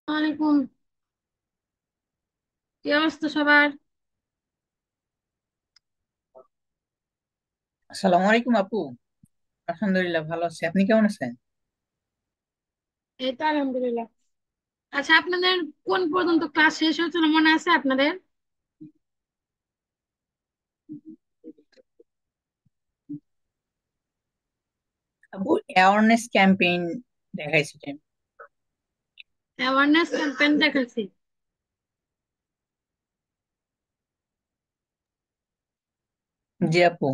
ওয়ালাইকুম। কি অবস্থা সবার? আসসালামু আলাইকুম আপু। আলহামদুলিল্লাহ ভালো আছি, আপনি কেমন আছেন? এই তো আলহামদুলিল্লাহ। আচ্ছা, আপনাদের কোন পর্যন্ত ক্লাস শেষ হয়েছিল মনে আছে আপনাদের? আপু অ্যাওয়ারনেস ক্যাম্পেইন দেখাইছিলেন। অ্যাওয়ারনেস ক্যাম্পেইন দেখাচ্ছি। জি আপু।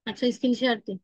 আচ্ছা, স্ক্রিন শেয়ার দিন।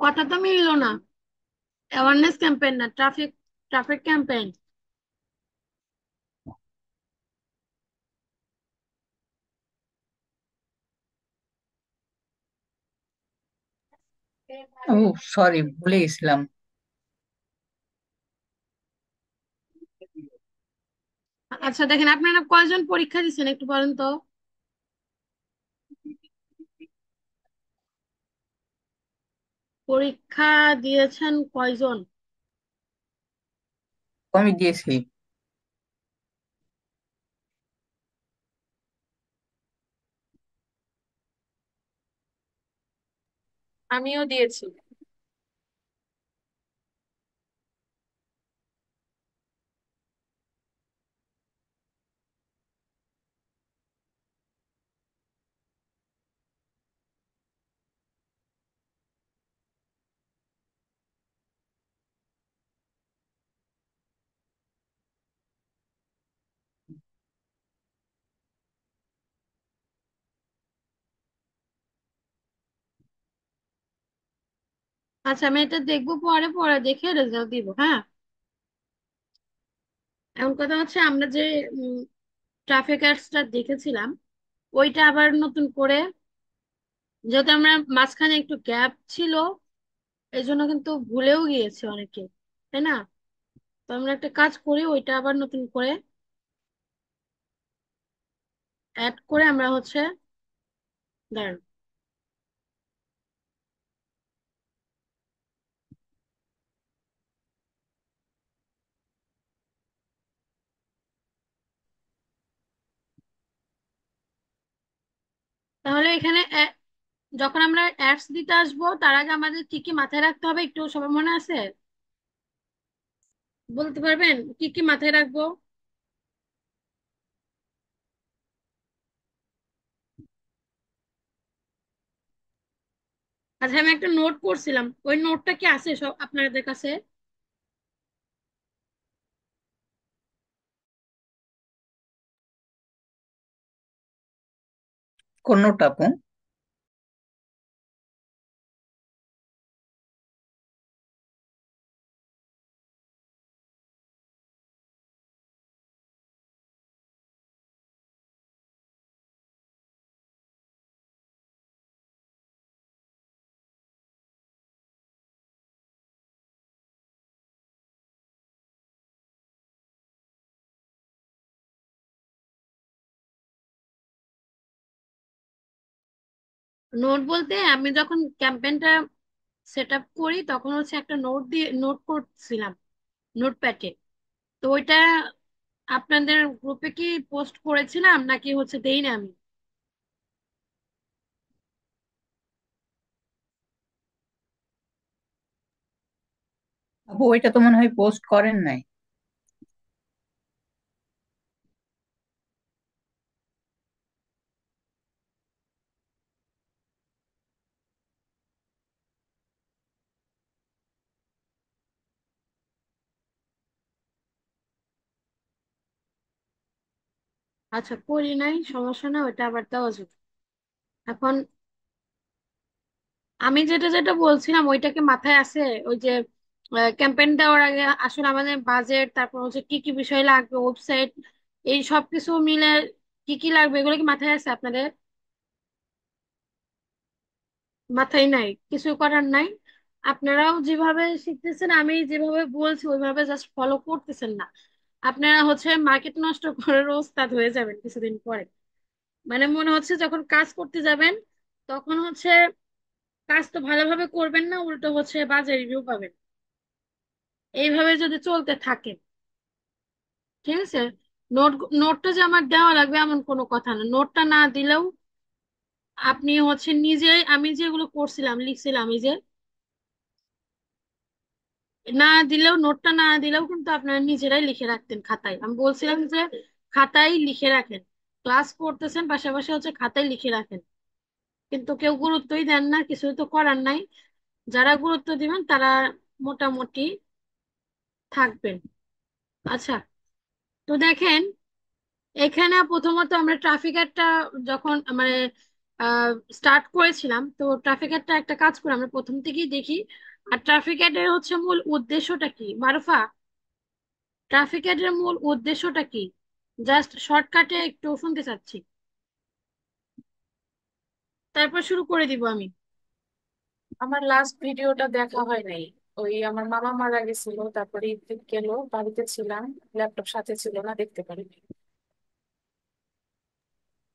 কথা তো মিললো না। অ্যাওয়ারনেস ক্যাম্পেইন না, ট্রাফিক ট্রাফিক ক্যাম্পেইন। ও, সরি ভুলে গেছিলাম। আচ্ছা দেখেন, আপনারা কয়জন পরীক্ষা দিচ্ছেন একটু বলেন তো। পরীক্ষা দিয়েছেন কয়জন? আমি দিয়েছি। আমিও দিয়েছি। আচ্ছা, আমি এটা দেখবো, পরে পরে দেখে রেজাল্ট দিব, হ্যাঁ। এখন কথা হচ্ছে, আমরা যে ট্রাফিক অ্যাক্টটা দেখেছিলাম, ওইটা আবার নতুন করে, যেহেতু আমরা মাঝখানে একটু গ্যাপ ছিল, এই জন্য কিন্তু ভুলেও গিয়েছে অনেকে, তাই না? তো আমরা একটা কাজ করি, ওইটা আবার নতুন করে অ্যাড করে আমরা হচ্ছে, দাঁড়ান। তাহলে এখানে যখন আমরা অ্যাডস দিতে আসবো, তার আগে আমাদের কি কি মাথায় রাখতে হবে একটু সবার মনে আছে? বলতে পারবেন কি কি মাথায় রাখবো? আচ্ছা, আমি একটা নোট করছিলাম, ওই নোটটা কি আছে সব আপনাদের কাছে? কোনটা আপু? নোট বলতে, আমি যখন ক্যাম্পেইনটা সেট আপ করি তখন হচ্ছে একটা নোট দিয়ে নোট করছিলাম, নোটপ্যাডে। তো ওইটা আপনাদের গ্রুপে কি পোস্ট করেছিলাম নাকি হচ্ছে দেই না আমি? আপু ওইটা তো মনে হয় পোস্ট করেন নাই। আচ্ছা, করি নাই, সমস্যা না, ওটা আবার দেওয়া যাবে। এখন আমি যেটা যেটা বলছিলাম ওইটাকে মাথায় আছে? ওই যে ক্যাম্পেইন দেওয়ার আগে আসলে আমাদের বাজেট, তারপর হচ্ছে কি কি বিষয় লাগবে, ওয়েবসাইট, এই সব কিছু মিলে কি কি লাগবে এগুলো কি মাথায় আছে আপনাদের? মাথায় নাই, কিছু করার নাই। আপনারাও যেভাবে শিখতেছেন, আমি যেভাবে বলছি ওইভাবে জাস্ট ফলো করতেছেন না। আপনারা হচ্ছে মার্কেট নষ্ট করার ওস্তাদ হয়ে যাবেন কিছুদিন পরে। মানে মনে হচ্ছে যখন কাজ করতে যাবেন তখন হচ্ছে কাজ তো ভালোভাবে করবেন না, উল্টো হচ্ছে বাজে রিভিউ পাবেন। এইভাবে যদি চলতে থাকে, ঠিক আছে? নোট নোটটা যে আমার দেওয়া লাগবে এমন কোনো কথা না, নোটটা না দিলেও আপনি হচ্ছে নিজে, আমি যেগুলো করছিলাম লিখছিলাম, এই যে না দিলেও, নোটটা না দিলেও কিন্তু আপনারা নিজেরাই লিখে রাখতেন খাতায়। আমি বলছিলাম যে খাতায় লিখে রাখেন, ক্লাস করতেছেন পাশাপাশি হচ্ছে খাতায় লিখে রাখেন। কিন্তু কেউ গুরুত্বই দেন না, কিছু তো করার নাই। যারা গুরুত্ব দিবেন তারা মোটামুটি থাকবেন। আচ্ছা, তো দেখেন, এখানে প্রথমত আমরা ট্রাফিক একটা যখন মানে স্টার্ট করেছিলাম, তো ট্রাফিক একটা একটা কাজ করে আমরা প্রথম থেকেই দেখি। আর ট্রাফিক অ্যাডের হচ্ছে মূল উদ্দেশ্যটা কি মারুফা? ট্রাফিক অ্যাডের মূল উদ্দেশ্যটা কি? জাস্ট শর্টকাটে একটু শুনতে চাচ্ছি, তারপর শুরু করে দিব আমি। আমার লাস্ট ভিডিওটা দেখা হয় নাই। ওই আমার মামা মারা গেছিল, তারপরে ঈদ গেল, বাড়িতে ছিলাম, ল্যাপটপ সাথে ছিল না, দেখতে পারিনি।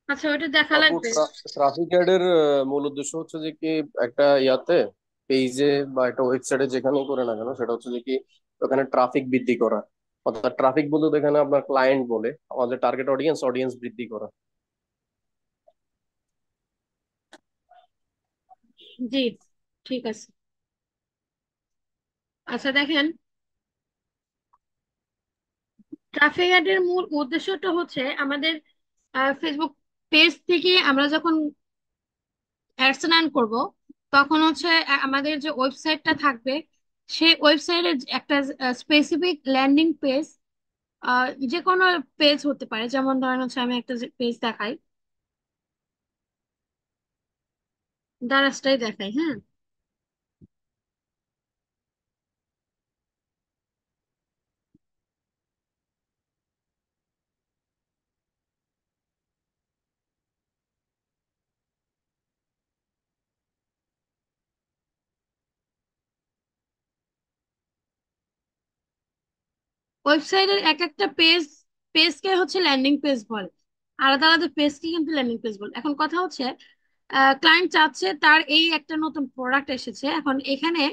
আচ্ছা, ওইটা দেখা আপু, লাগবে। ট্রাফিক অ্যাডের মূল উদ্দেশ্য হচ্ছে যে কি, একটা ইয়াতে পেজে বা একটা ওয়েবসাইটে যেখানেই করে না কেন, সেটা হচ্ছে যে কি ওখানে ট্রাফিক বৃদ্ধি করা। অর্থাৎ ট্রাফিক বলতে তো এখানে আপনার ক্লায়েন্ট বলে, আমাদের টার্গেট অডিয়েন্স, অডিয়েন্স বৃদ্ধি করা। জি, ঠিক আছে। আচ্ছা দেখেন, ট্রাফিক অ্যাডের মূল উদ্দেশ্যটা হচ্ছে আমাদের ফেসবুক পেজ থেকে আমরা যখন অ্যাডস রান করব, তখন হচ্ছে আমাদের যে ওয়েবসাইটটা থাকবে, সেই ওয়েবসাইটের একটা স্পেসিফিক ল্যান্ডিং পেজ, যে কোনো পেজ হতে পারে, যেমন ধরেন হচ্ছে আমি একটা পেজ দেখাই, দারাজটাই দেখাই, হ্যাঁ। ওয়েবসাইটের এক একটা পেজকে হচ্ছে ল্যান্ডিং পেজ বলে, আলাদা আলাদা পেজকে কিন্তু ল্যান্ডিং পেজ বলে। এখন কথা হচ্ছে ক্লায়েন্ট চাচ্ছে তার এই একটা নতুন প্রোডাক্ট এসেছে, এখন এখানে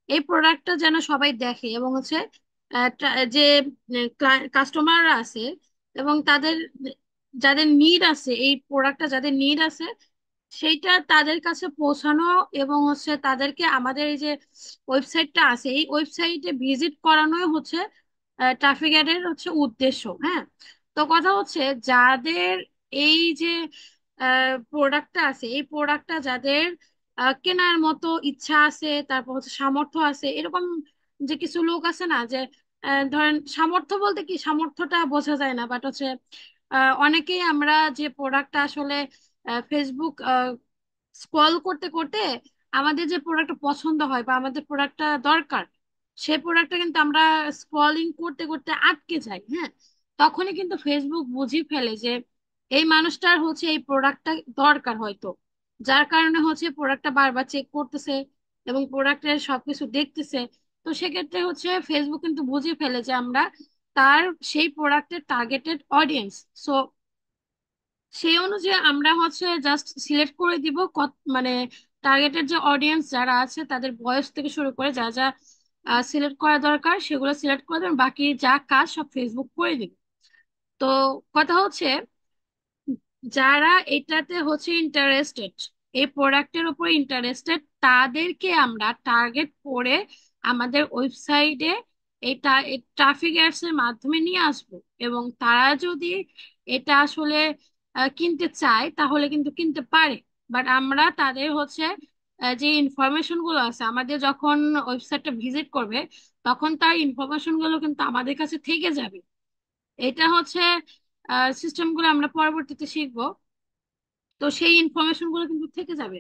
এই প্রোডাক্টটা যেন সবাই দেখে এবং হচ্ছে যে কাস্টমাররা আছে এবং তাদের যাদের নিড আছে, এই প্রোডাক্টটা যাদের নিড আছে সেইটা তাদের কাছে পৌঁছানো, এবং হচ্ছে তাদেরকে আমাদের এই যে ওয়েবসাইটটা আছে এই ওয়েবসাইটে ভিজিট করানোই হচ্ছে ট্রাফিক অ্যাডের হচ্ছে উদ্দেশ্য, হ্যাঁ। তো কথা হচ্ছে যাদের এই যে প্রোডাক্টটা আছে, এই প্রোডাক্টটা যাদের কেনার মতো ইচ্ছা আছে, তারপর হচ্ছে সামর্থ্য আছে, এরকম যে কিছু লোক আছে না, যে ধরেন সামর্থ্য বলতে কি, সামর্থ্যটা বোঝা যায় না, বাট হচ্ছে অনেকেই আমরা যে প্রোডাক্টটা আসলে ফেসবুক স্ক্রল করতে করতে আমাদের যে প্রোডাক্টটা পছন্দ হয় বা আমাদের প্রোডাক্টটা দরকার, সেই প্রোডাক্টটা কিন্তু আমরা স্ক্রলিং করতে করতে আটকে যাই, হ্যাঁ। তখনই কিন্তু ফেসবুক বুঝি ফেলে যে এই মানুষটার হচ্ছে এই প্রোডাক্টটা দরকার হয়তো, যার কারণে হচ্ছে প্রোডাক্টটা বারবার চেক করতেছে এবং প্রোডাক্টের সবকিছু দেখতেছে। তো সেক্ষেত্রে হচ্ছে ফেসবুক কিন্তু বুঝে ফেলে যে আমরা তার সেই প্রোডাক্টের টার্গেটেড অডিয়েন্স। সো সেই অনুযায়ী আমরা হচ্ছে জাস্ট সিলেক্ট করে দিব মানে টার্গেটেড যে অডিয়েন্স যারা আছে তাদের বয়স থেকে শুরু করে যা যা সিলেক্ট করা দরকার সেগুলো সিলেক্ট করে দেবেন, বাকি যা কাজ সব ফেসবুক করে দিবে। তো কথা হচ্ছে যারা এটাতে হচ্ছে ইন্টারেস্টেড, এই প্রোডাক্টের উপর ইন্টারেস্টেড, তাদেরকে আমরা টার্গেট করে আমাদের ওয়েবসাইটে এটা ট্রাফিক অ্যাডস এর মাধ্যমে নিয়ে আসবো। এবং তারা যদি এটা আসলে কিনতে চায় তাহলে কিন্তু কিনতে পারে। বাট আমরা তাদের হচ্ছে যে ইনফরমেশন গুলো আছে, আমাদের যখন ওয়েবসাইটটা ভিজিট করবে তখন তার ইনফরমেশন গুলো কিন্তু আমাদের কাছে থেকে যাবে। এটা হচ্ছে সিস্টেম গুলো আমরা পরবর্তীতে শিখবো। তো সেই ইনফরমেশন গুলো কিন্তু থেকে যাবে।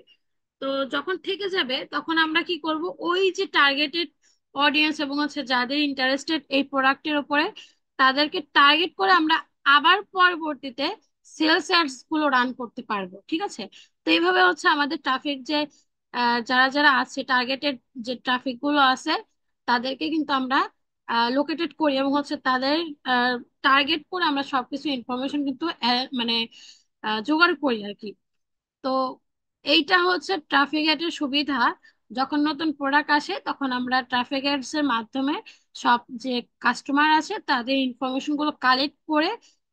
তো যখন থেকে যাবে তখন আমরা কি করব, ওই যে টার্গেটেড অডিয়েন্স এবং হচ্ছে যাদের ইন্টারেস্টেড এই প্রোডাক্টের উপরে, তাদেরকে টার্গেট করে আমরা আবার পরবর্তীতে সেলস অ্যাডস গুলো রান করতে পারবো। ঠিক আছে? তো এইভাবে হচ্ছে আমাদের ট্রাফিক যে যারা যারা আছে টার্গেটেড, যে ট্রাফিক গুলো আছে তাদেরকে কিন্তু আমরা লোকেটেড করি এবং হচ্ছে তাদের টার্গেট করে আমরা সবকিছু ইনফরমেশন কিন্তু মানে জোগাড় করি আর কি। তো এইটা হচ্ছে ট্রাফিক অ্যাডের সুবিধা। যখন নতুন প্রোডাক্ট আসে তখন আমরা ট্রাফিক অ্যাডস এর মাধ্যমে সব যে কাস্টমার আছে তাদের ইনফরমেশন গুলো কালেক্ট করে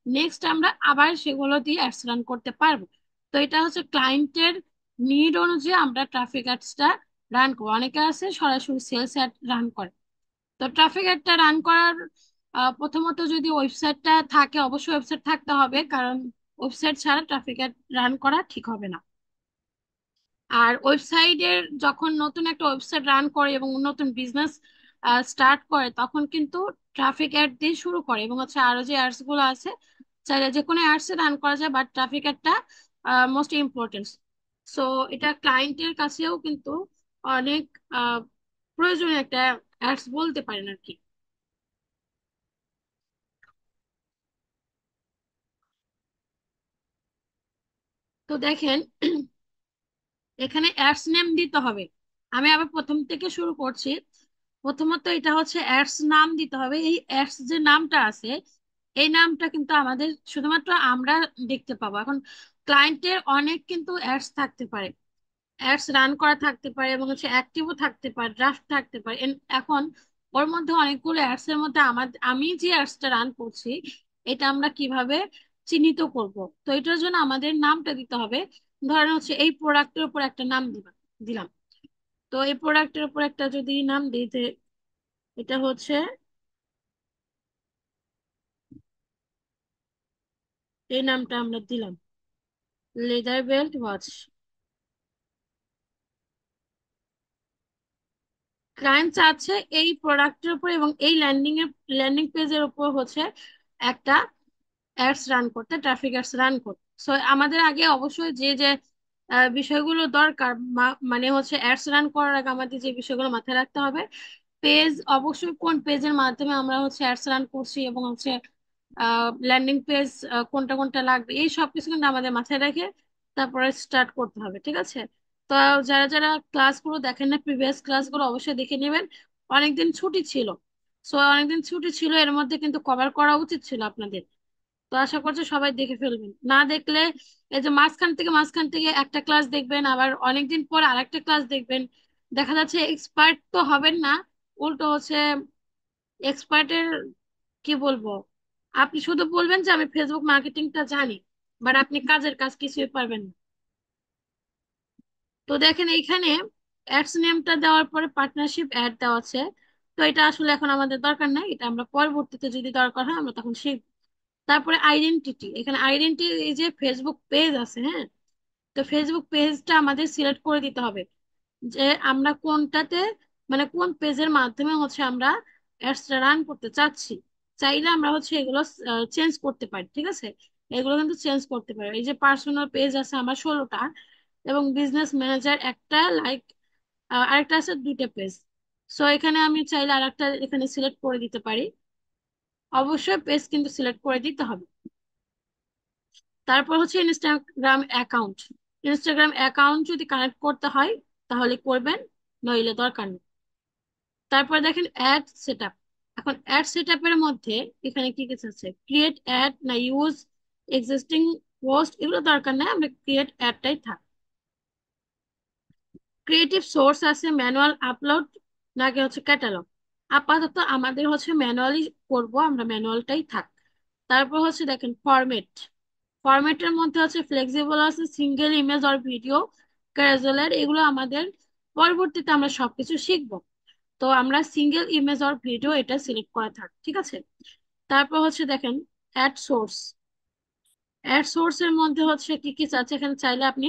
নেক্সট আমরা আবার সেগুলো দিয়ে অ্যাডস রান করতে পারবো। তো এটা হচ্ছে ক্লায়েন্টের নিড অনুযায়ী আমরা ট্রাফিক অ্যাডসটা রান করি। অনেকে আছে সরাসরি সেলস অ্যাড রান করে। তো ট্রাফিক অ্যাডটা রান করার প্রথমত যদি ওয়েবসাইটটা থাকে, অবশ্যই ওয়েবসাইট থাকতে হবে, কারণ ওয়েবসাইট ছাড়া ট্রাফিক অ্যাড রান করা ঠিক হবে না। আর ওয়েবসাইটের যখন নতুন একটা ওয়েবসাইট রান করে এবং নতুন বিজনেস স্টার্ট করে তখন কিন্তু ট্রাফিক অ্যাড দিয়ে শুরু করে এবং হচ্ছে আরো যে অ্যাডস গুলো আছে চাইলে যে কোনো অ্যাডস রান করা যায়, বাট ট্রাফিক অ্যাডটা মোস্ট ইম্পর্টেন্ট। সো এটা ক্লায়েন্টের কাছেও কিন্তু অনেক প্রয়োজনীয় একটা অ্যাডস বলতে পারেন আর কি। তো দেখেন এখানে অ্যাডস নেম দিতে হবে। আমি আবার প্রথম থেকে শুরু করছি। প্রথমত এটা হচ্ছে অ্যাডস নাম দিতে হবে। এই অ্যাডস যে নামটা আছে এই নামটা কিন্তু আমাদের শুধুমাত্র আমরা দেখতে পাবো। এখন ক্লায়েন্টের অনেক কিন্তু অ্যাডস থাকতে পারে, অ্যাডস রান করা থাকতে পারে এবং হচ্ছে অ্যাক্টিভও থাকতে পারে, ড্রাফট থাকতে পারে। এখন ওর মধ্যে অনেকগুলো অ্যাডস এর মধ্যে আমি যে অ্যাডসটা রান করছি এটা আমরা কিভাবে চিহ্নিত করব? তো এটার জন্য আমাদের নামটা দিতে হবে। ধরেন হচ্ছে এই প্রোডাক্টের উপর একটা নাম দিলাম। তো এই প্রোডাক্টের উপর একটা যদি নাম দিতে, এটা হচ্ছে এই নামটা আমরা দিলাম, লেদার বেল্ট ওয়াচ। ক্লায়েন্ট চাচ্ছে এই প্রোডাক্টের উপর এবং এই ল্যান্ডিং পেজের উপর হচ্ছে একটা অ্যাডস রান করতে, ট্রাফিক অ্যাডস রান করতে। সো আমাদের আগে অবশ্যই যে যে বিষয়গুলো দরকার, মানে হচ্ছে অ্যাডস রান করার আগে আমাদের যে বিষয়গুলো মাথায় রাখতে হবে, পেজ অবশ্যই কোন পেজের মাধ্যমে আমরা হচ্ছে অ্যাডস রান করছি এবং হচ্ছে ল্যান্ডিং পেজ কোনটা কোনটা লাগবে, এই সব কিছু কিন্তু আমাদের মাথায় রেখে তারপরে স্টার্ট করতে হবে। ঠিক আছে? তো যারা যারা ক্লাসগুলো দেখেন না, প্রিভিয়াস ক্লাসগুলো অবশ্যই দেখে নেবেন। অনেকদিন ছুটি ছিল, সো অনেকদিন ছুটি ছিল, এর মধ্যে কিন্তু কভার করা উচিত ছিল আপনাদের। তো আশা করছি সবাই দেখে ফেলবেন। না দেখলে এই যে মাঝখান থেকে একটা ক্লাস দেখবেন, আবার অনেকদিন পর আরেকটা ক্লাস দেখবেন, দেখা যাচ্ছে এক্সপার্ট তো হবেন না, উল্টো হচ্ছে এক্সপার্টের কি বলবো, আপনি শুধু বলবেন যে আমি ফেসবুক মার্কেটিংটা জানি, বাট আপনি কাজের কাজ কিছুই পারবেন না। তো দেখেন এইখানে অ্যাডস নেমটা দেওয়ার পরে পার্টনারশিপ অ্যাড দেওয়া আছে। তো এটা আসলে এখন আমাদের দরকার নাই, এটা আমরা পরবর্তীতে যদি দরকার হয় আমরা তখন শিখব। তারপরে আইডেন্টিটি, এখানে আইডেন্টিটি এই যে ফেসবুক পেজ আছে, হ্যাঁ, তো ফেসবুক পেজটা আমাদের সিলেক্ট করে দিতে হবে যে আমরা কোনটাতে, মানে কোন পেজের মাধ্যমে হচ্ছে আমরা অ্যাডসটা রান করতে চাচ্ছি। চাইলে আমরা হচ্ছে এগুলো চেঞ্জ করতে পারি। ঠিক আছে? এগুলো কিন্তু চেঞ্জ করতে পারি। এই যে পার্সোনাল পেজ আছে আমার 16টা এবং বিজনেস ম্যানেজার একটা, লাইক আরেকটা আছে 2টা পেজ। সো এখানে আমি চাইলে আরেকটা এখানে সিলেক্ট করে দিতে পারি। অবশ্যই পেজ কিন্তু সিলেক্ট করে দিতে হবে। তারপর হচ্ছে ইনস্টাগ্রাম অ্যাকাউন্ট যদি কানেক্ট করতে হয় তাহলে করবেন, নইলে দরকার নেই। তারপর দেখেন অ্যাড সেটআপ। এখন অ্যাড সেটআপের মধ্যে এখানে কি কিছু আছে, ক্রিয়েট অ্যাড না ইউজ এক্সিস্টিং পোস্ট, এগুলো দরকার নেই, আমরা ক্রিয়েট অ্যাডটাই থাক। ক্রিয়েটিভ সোর্স আছে, ম্যানুয়াল আপলোড নাকি হচ্ছে ক্যাটালগ। আপাতত আমাদের হচ্ছে ম্যানুয়ালি করব, আমরা ম্যানুয়ালটাই থাক। তারপর হচ্ছে দেখেন ফরম্যাটের মধ্যে হচ্ছে ফ্লেক্সিবল আছে, সিঙ্গেল ইমেজ আর ভিডিও, ক্যাজুয়াল, এগুলো আমাদের পরবর্তীতে আমরা সবকিছু শিখবো। তো আমরা সিঙ্গেল ইমেজ আর ভিডিও এটা সিলেক্ট করা থাক। ঠিক আছে? তারপর হচ্ছে দেখেন অ্যাড সোর্স এর মধ্যে হচ্ছে কি কি চাচ্ছে, এখানে চাইলে আপনি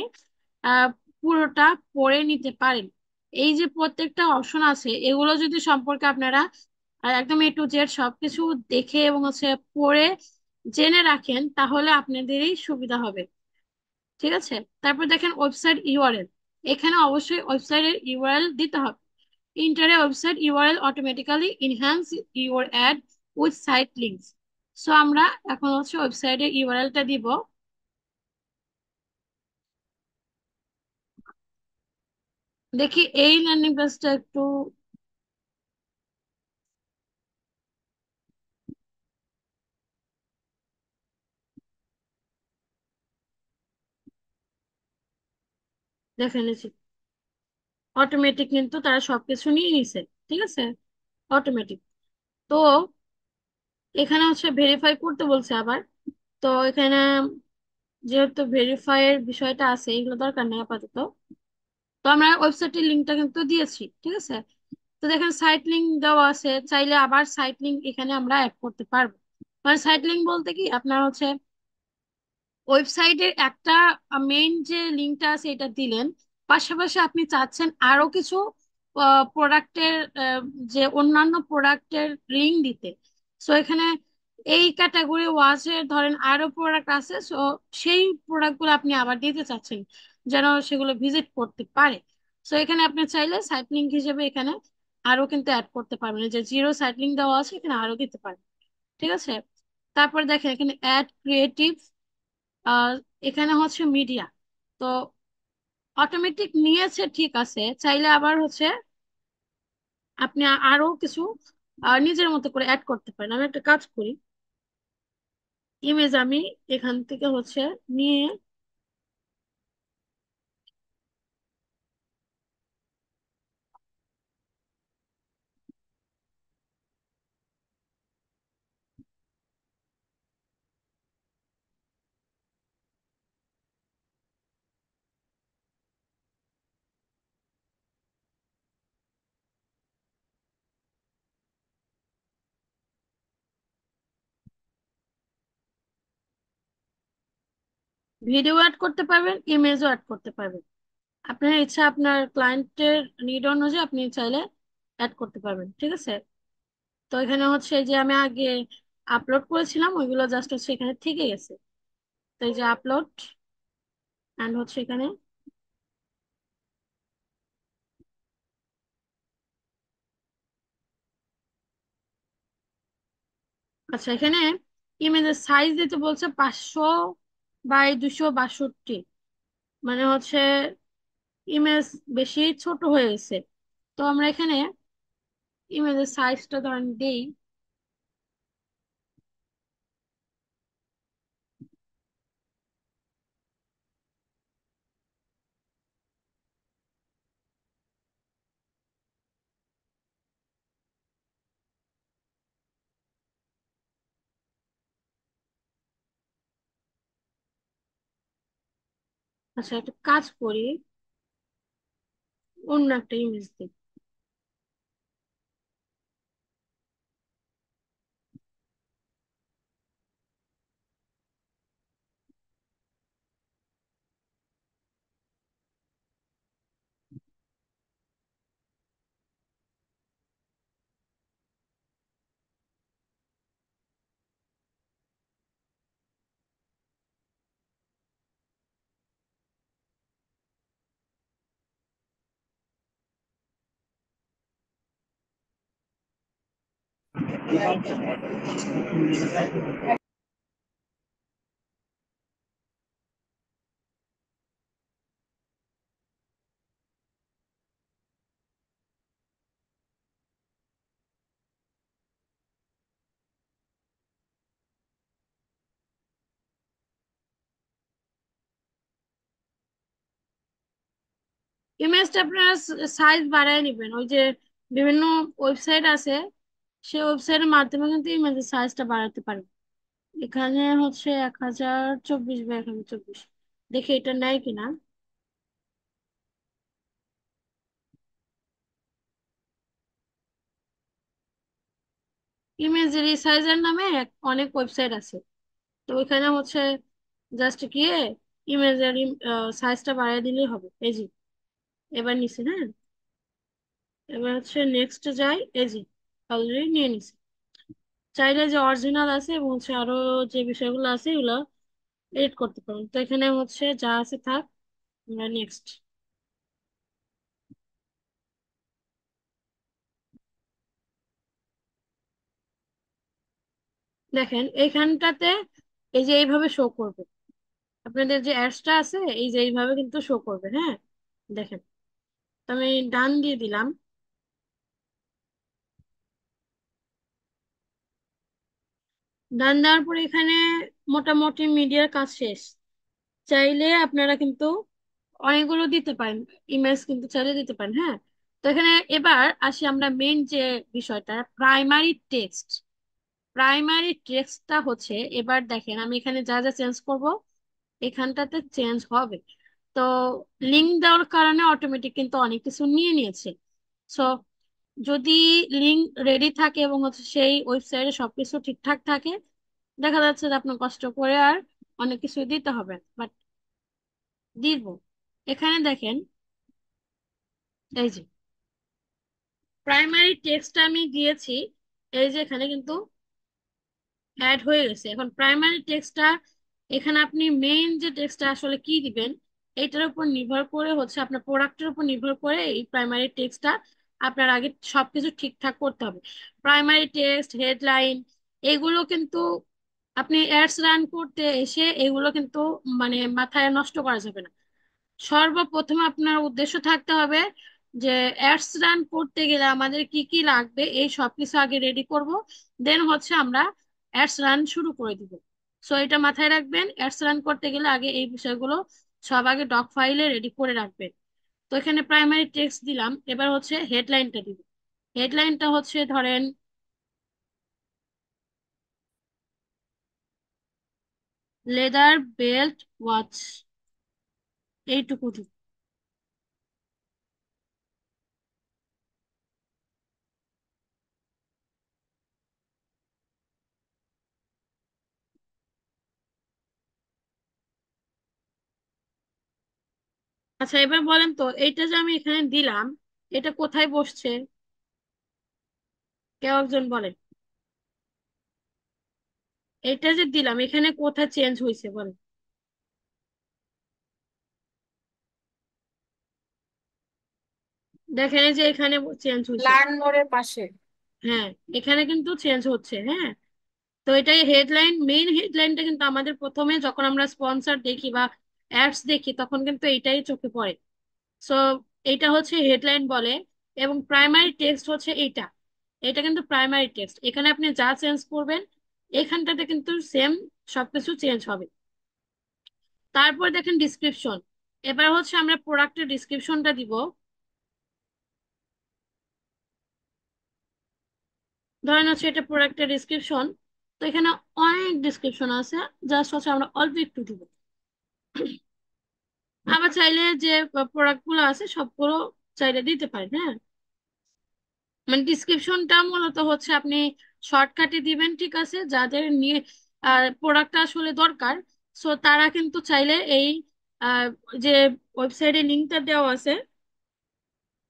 আহ পুরোটা পড়ে নিতে পারেন। এই যে প্রত্যেকটা অপশন আছে এগুলো যদি সম্পর্কে আপনারা একদম A to Z সবকিছু দেখে এবং হচ্ছে পড়ে জেনে রাখেন তাহলে আপনাদেরই সুবিধা হবে। ঠিক আছে, তারপর দেখেন ওয়েবসাইট ইউআরএল। এখানে অবশ্যই ওয়েবসাইটের ইউআরএল দিতে হবে। Enter a website URL automatically enhance your ad with site links. So আমরা এখন হচ্ছে ওয়েবসাইটের ইউআরএলটা দিব। দেখি এই ল্যান্ডিং পেজটা একটু দেখে নিচ্ছি। অটোমেটিক কিন্তু তারা সবকিছু নিয়ে নিছে। ঠিক আছে, অটোমেটিক। তো এখানে হচ্ছে ভেরিফাই করতে বলছে আবার। তো এখানে যেহেতু ভেরিফাই এর বিষয়টা আছে, এগুলো দরকার নেই আপাতত। তো আমরা ওয়েবসাইটের লিঙ্কটা কিন্তু দিয়েছি। ঠিক আছে, তো দেখেন সাইট লিঙ্ক দেওয়া আছে, চাইলে আবার সাইট লিঙ্ক এখানে আমরা অ্যাড করতে পারবো। মানে সাইট লিঙ্ক বলতে কি আপনার হচ্ছে ওয়েবসাইটের একটা মেইন যে লিঙ্কটা আছে এটা দিলেন, পাশাপাশি আপনি চাচ্ছেন আরো কিছু প্রোডাক্টের, যে অন্যান্য প্রোডাক্টের লিঙ্ক দিতে। সো এখানে এই ক্যাটাগরি ওয়াচের ধরেন আরো প্রোডাক্ট আছে, সো সেই প্রোডাক্টগুলো আপনি আবার দিতে চাচ্ছেন যেন সেগুলো ভিজিট করতে পারে। সো এখানে আপনি চাইলে সাইট লিঙ্ক হিসেবে এখানে আরো কিন্তু অ্যাড করতে পারবেন। এই যে জিরো সাইট লিঙ্ক দেওয়া আছে এখানে আরো দিতে পারবেন। ঠিক আছে, তারপর দেখেন এখানে অ্যাড ক্রিয়েটিভ, আর এখানে হচ্ছে মিডিয়া। তো অটোমেটিক নিয়েছে, ঠিক আছে, চাইলে আবার হচ্ছে আপনি আরো কিছু নিজের মতো করে অ্যাড করতে পারেন। আমি একটা কাজ করি, ইমেজ আমি এখান থেকে হচ্ছে নিয়ে ভিডিও অ্যাড করতে পারবেন, ইমেজও অ্যাড করতে পারবেন। আপনার ইচ্ছা, আপনার ক্লায়েন্টের নিড অনুযায়ী আপনি চাইলে অ্যাড করতে পারবেন। ঠিক আছে, তো এখানে হচ্ছে যে আমি আগে আপলোড করেছিলাম ওইগুলো জাস্ট হচ্ছে এখানে থেকে গেছে। তো এই যে আপলোড অ্যান্ড হচ্ছে এখানে, আচ্ছা এখানে ইমেজের সাইজ দিতে বলছে 500 বাই 262। মানে হচ্ছে ইমেজ বেশি ছোট হয়ে গেছে। তো আমরা এখানে ইমেজের সাইজটা ধরেন দেই, আচ্ছা একটা কাজ করি, অন্য একটা ইমেজ দিই। ইমেজটা আপনারা সাইজ বাড়ায় নেবেন। ওই যে বিভিন্ন ওয়েবসাইট আছে, সেই ওয়েবসাইটের মাধ্যমে কিন্তু ইমেজের সাইজটা বাড়াতে পারেন। এখানে হচ্ছে 1024 বাই 1024। দেখি এটা নেয় কিনা। ইমেজ রিসাইজার নামে অনেক ওয়েবসাইট আছে। তো ওইখানে হচ্ছে জাস্ট গিয়ে ইমেজের সাইজটা বাড়ায় দিলেই হবে। এই যে এবার নিছি, হ্যাঁ, এবার হচ্ছে নেক্সট যাই। এই যে অলরেডি নিয়ে নিছি। চাইলে যে অরিজিনাল আছে এবং হচ্ছে আরো যে বিষয়গুলো আছে এগুলো এডিট করতে পারেন। তো এখানে হচ্ছে যা আছে থাক, নেক্সট। দেখেন এইখানটাতে এই যে এইভাবে শো করবে, আপনাদের যে অ্যাডসটা আছে এই যে এইভাবে কিন্তু শো করবে। হ্যাঁ, দেখেন। তো আমি ডান দিয়ে দিলাম। ডান দেওয়ার পরে এখানে মোটামুটি মিডিয়ার কাজ শেষ। চাইলে আপনারা কিন্তু অনেকগুলো দিতে পারেন, ইমেজ কিন্তু চাইলে দিতে পারেন। হ্যাঁ, তো এখানে এবার আসি আমরা মেইন যে বিষয়টা, প্রাইমারি টেক্সট। প্রাইমারি টেক্সটটা হচ্ছে, এবার দেখেন আমি এখানে যা যা চেঞ্জ করব এখানটাতে চেঞ্জ হবে। তো লিঙ্ক দেওয়ার কারণে অটোমেটিক কিন্তু অনেক কিছু নিয়ে নিয়েছে। সো যদি লিঙ্ক রেডি থাকে এবং হচ্ছে সেই ওয়েবসাইটে সবকিছু ঠিকঠাক থাকে, দেখা যাচ্ছে যে আপনার কষ্ট করে আর অনেক কিছু দিতে হবে, বাট দিব। এখানে দেখেন এই যে প্রাইমারি টেক্সটটা আমি দিয়েছি, এই যে এখানে কিন্তু অ্যাড হয়ে গেছে। এখন প্রাইমারি টেক্সটটা এখানে আপনি মেইন যে টেক্সটটা আসলে কি দিবেন এইটার উপর নির্ভর করে হচ্ছে, আপনার প্রোডাক্টের উপর নির্ভর করে এই প্রাইমারি টেক্সটটা আপনার আগে সবকিছু ঠিকঠাক করতে হবে। প্রাইমারি টেক্সট, হেডলাইন, এগুলো কিন্তু আপনি অ্যাডস রান করতে এসে এগুলো কিন্তু মানে মাথায় নষ্ট করা যাবে না। সর্বপ্রথম আপনার উদ্দেশ্য থাকতে হবে যে অ্যাডস রান করতে গেলে আমাদের কি কি লাগবে এই সবকিছু আগে রেডি করব, দেন হচ্ছে আমরা অ্যাডস রান শুরু করে দিব। সো এটা মাথায় রাখবেন, অ্যাডস রান করতে গেলে আগে এই বিষয়গুলো সব আগে ডক ফাইলে রেডি করে রাখবেন। তো এখানে প্রাইমারি টেক্সট দিলাম, এবার হচ্ছে হেডলাইনটা দিব। হেডলাইনটা হচ্ছে ধরেন লেদার বেল্ট ওয়াচ, এইটুকু দিব। আচ্ছা এবার বলেন তো, এইটা যে আমি এখানে দিলাম এটা কোথায় বসছে, কেউ একজন বলেন। এটা যে দিলাম এখানে কোথায় চেঞ্জ হয়েছে বলেন। দেখেন এই যে এখানে চেঞ্জ হয়েছে। লার্ন মোরের পাশে। হ্যাঁ, এখানে কিন্তু চেঞ্জ হচ্ছে। হ্যাঁ, তো এটাই হেডলাইন, মেইন হেডলাইনটা কিন্তু আমাদের প্রথমে যখন আমরা স্পন্সর দেখি বা অ্যাডস দেখি তখন কিন্তু এইটাই চোখে পড়ে। সো এইটা হচ্ছে হেডলাইন বলে। এবং প্রাইমারি টেক্সট হচ্ছে এইটা, এটা কিন্তু প্রাইমারি টেক্সট। এখানে আপনি যা চেঞ্জ করবেন এখানটাতে কিন্তু সেম সবকিছু চেঞ্জ হবে। তারপর দেখেন ডিসক্রিপশন। এবার হচ্ছে আমরা প্রোডাক্টের ডিসক্রিপশনটা দিব। ধরেন হচ্ছে এটা প্রোডাক্টের ডিসক্রিপশন। তো এখানে অনেক ডিসক্রিপশন আছে, জাস্ট হচ্ছে আমরা অল্প একটু দিব। আবার চাইলে যে প্রোডাক্ট গুলো আছে সবগুলো চাইলে দিতে পারেন। হ্যাঁ, মানে ডিসক্রিপশনটা মূলত হচ্ছে আপনি শর্টকাটে দিবেন, ঠিক আছে, যাদের নিয়ে প্রোডাক্টটা আসলে দরকার। সো তারা কিন্তু চাইলে এই আহ, যে ওয়েবসাইটে লিঙ্কটা দেওয়া আছে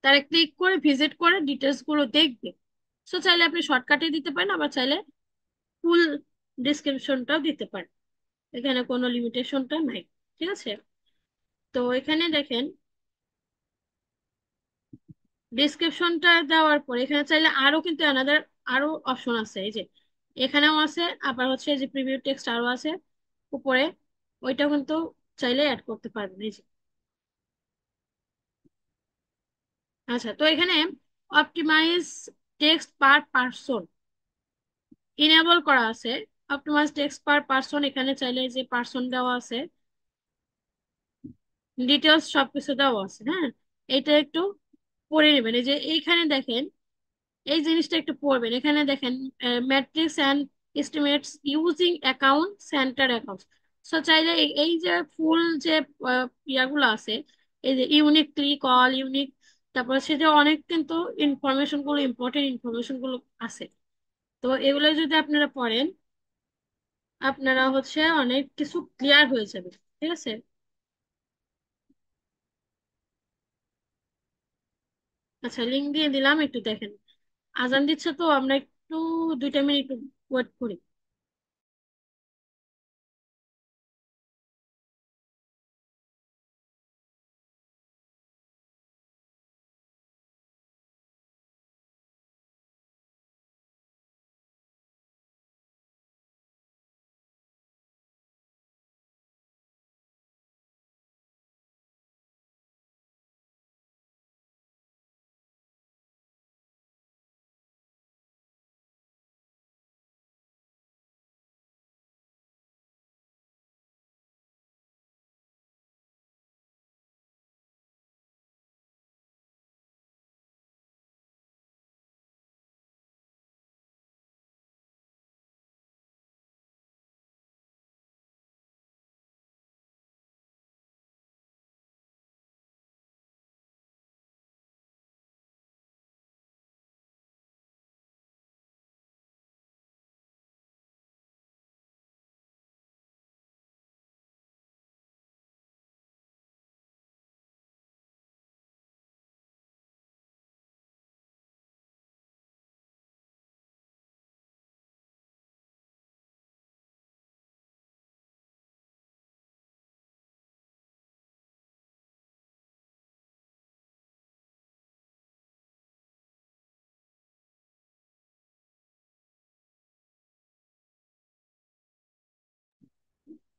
তারা ক্লিক করে ভিজিট করে ডিটেলস গুলো দেখবে। সো চাইলে আপনি শর্টকাটে দিতে পারেন, আবার চাইলে ফুল ডিসক্রিপশনটাও দিতে পারেন, এখানে কোনো লিমিটেশনটা নাই। ঠিক আছে, তো এখানে দেখেন ডিসক্রিপশনটা দেওয়ার পর এখানে চাইলে আরো কিন্তু আনাদার আরো অপশন আছে। এই যে এখানেও আছে, আবার হচ্ছে যে প্রিভিউ টেক্সট আরো আছে উপরে, ওইটা কিন্তু চাইলে অ্যাড করতে পারবেন। এই যে আচ্ছা, তো এখানে optimize text per person enable করা আছে। অপটিমাইজ টেক্সট পার পারসন, এখানে চাইলে যে পারসন দেওয়া আছে, ডিটেলস সবকিছু দেওয়া আছে। হ্যাঁ, এটা একটু পড়ে নেবেন। এই যে এইখানে দেখেন এই জিনিসটা একটু পড়বেন। এখানে দেখেন matrix and estimates using account centre account. So চাইলে এই যে ফুল যে ইয়াগুলো আছে, এই যে ইউনিক ক্লিক অল ইউনিক, তারপর সে যে অনেক কিন্তু ইনফরমেশন গুলো, ইম্পর্টেন্ট ইনফরমেশন গুলো আছে। তো এগুলো যদি আপনারা পড়েন আপনারা হচ্ছে অনেক কিছু ক্লিয়ার হয়ে যাবে। ঠিক আছে, আচ্ছা লিঙ্ক দিয়ে দিলাম, একটু দেখেন। আজান দিচ্ছে তো আমরা একটু 2টা মিনিট ওয়েট করি।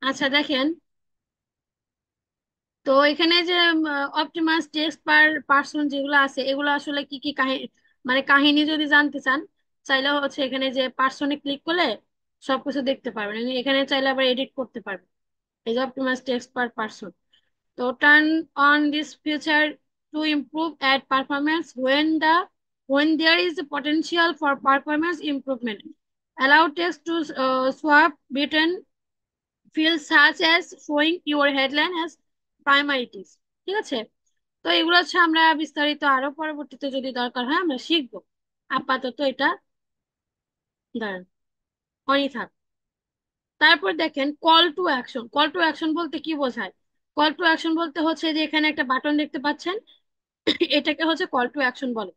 আচ্ছা দেখেন, তো এখানে যে অপটিমাস টেক্সট পার পার্সন যেগুলো আছে, এগুলো আসলে কি কি কাহিনী, মানে কাহিনী যদি জানতে চান, চাইলে হচ্ছে এখানে যে পার্সনে ক্লিক করলে সবকিছু দেখতে পারবেন। এখানে চাইলে আবার এডিট করতে পারবেন। এই যে অপটিমাস টেক্সট পার পার্সন, তো turn on this feature to improve ad performance when there is a potential for performance improvement. Allow text to swap between fields such as showing your headline as priorities. ঠিক আছে, তো এগুলো হচ্ছে আমরা বিস্তারিত আরো পরবর্তীতে যদি দরকার হয় আমরা শিখবো। আপাতত এটা দাঁড়ান, অনই থাক। তারপর দেখেন call to action. Call to action বলতে কি বোঝায়? কল টু অ্যাকশন বলতে হচ্ছে যে এখানে একটা বাটন দেখতে পাচ্ছেন, এটাকে হচ্ছে কল টু অ্যাকশন বলে।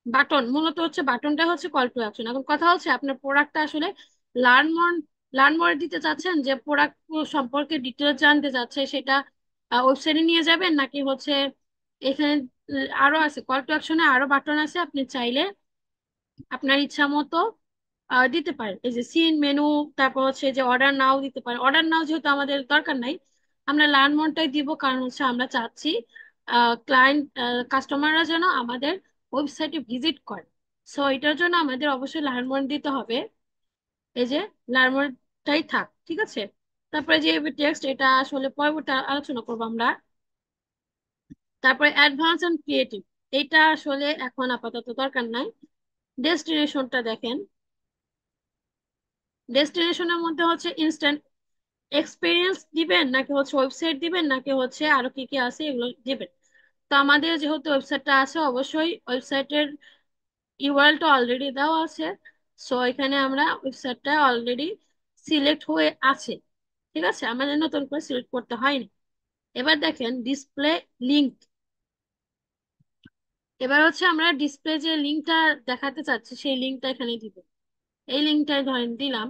বাটন মূলত হচ্ছে, বাটনটা হচ্ছে কল টু অ্যাকশন। এখন কথা হচ্ছে আপনার প্রোডাক্টটা আসলে লার্ন মোর লার্ন মোর দিতে চাচ্ছেন, যে প্রোডাক্ট সম্পর্কে ডিটেলস জানতে চাচ্ছে, সেটা ওয়েবসাইটে নিয়ে যাবেন, নাকি হচ্ছে এখানে আরো আছে কল টু অ্যাকশনে আরো বাটন আছে, আপনি চাইলে আপনার ইচ্ছা মতো দিতে পারেন। এই যে সিন মেনু, তারপর হচ্ছে যে অর্ডার নাও দিতে পারেন। অর্ডার নাও যেহেতু আমাদের দরকার নাই, আমরা লার্ন মোরটাই দিব, কারণ হচ্ছে আমরা চাচ্ছি ক্লায়েন্ট কাস্টমাররা যেন আমাদের ওয়েবসাইটে ভিজিট করে। সো এটার জন্য আমাদের অবশ্যই লার্ন মোর দিতে হবে। এই যে লার্ন মোরটাই থাক, ঠিক আছে। তারপরে যে টেক্সট, এটা আসলে পরবর্তী আলোচনা করবো আমরা। তারপরে অ্যাডভান্স এন্ড ক্রিয়েটিভ, এটা আসলে এখন আপাতত দরকার নাই। ডেস্টিনেশনটা দেখেন, ডেস্টিনেশনের মধ্যে হচ্ছে ইনস্ট্যান্ট এক্সপিরিয়েন্স দিবেন, নাকি হচ্ছে ওয়েবসাইট দিবেন, নাকি হচ্ছে আরো কি কি আছে এগুলো দিবেন। তো আমাদের যেহেতু ওয়েবসাইটটা আছে, অবশ্যই ওয়েবসাইটের ইউআরএলটা অলরেডি দেওয়া আছে। সো এখানে আমরা ওয়েবসাইটটা অলরেডি সিলেক্ট হয়ে আছে, ঠিক আছে, আমাদের নতুন করে সিলেক্ট করতে হয়নি। এবার দেখেন ডিসপ্লে লিঙ্ক। এবার হচ্ছে আমরা ডিসপ্লে যে লিঙ্কটা দেখাতে চাচ্ছি, সেই লিঙ্কটা এখানে দিব। এই লিঙ্কটা ধরেন দিলাম।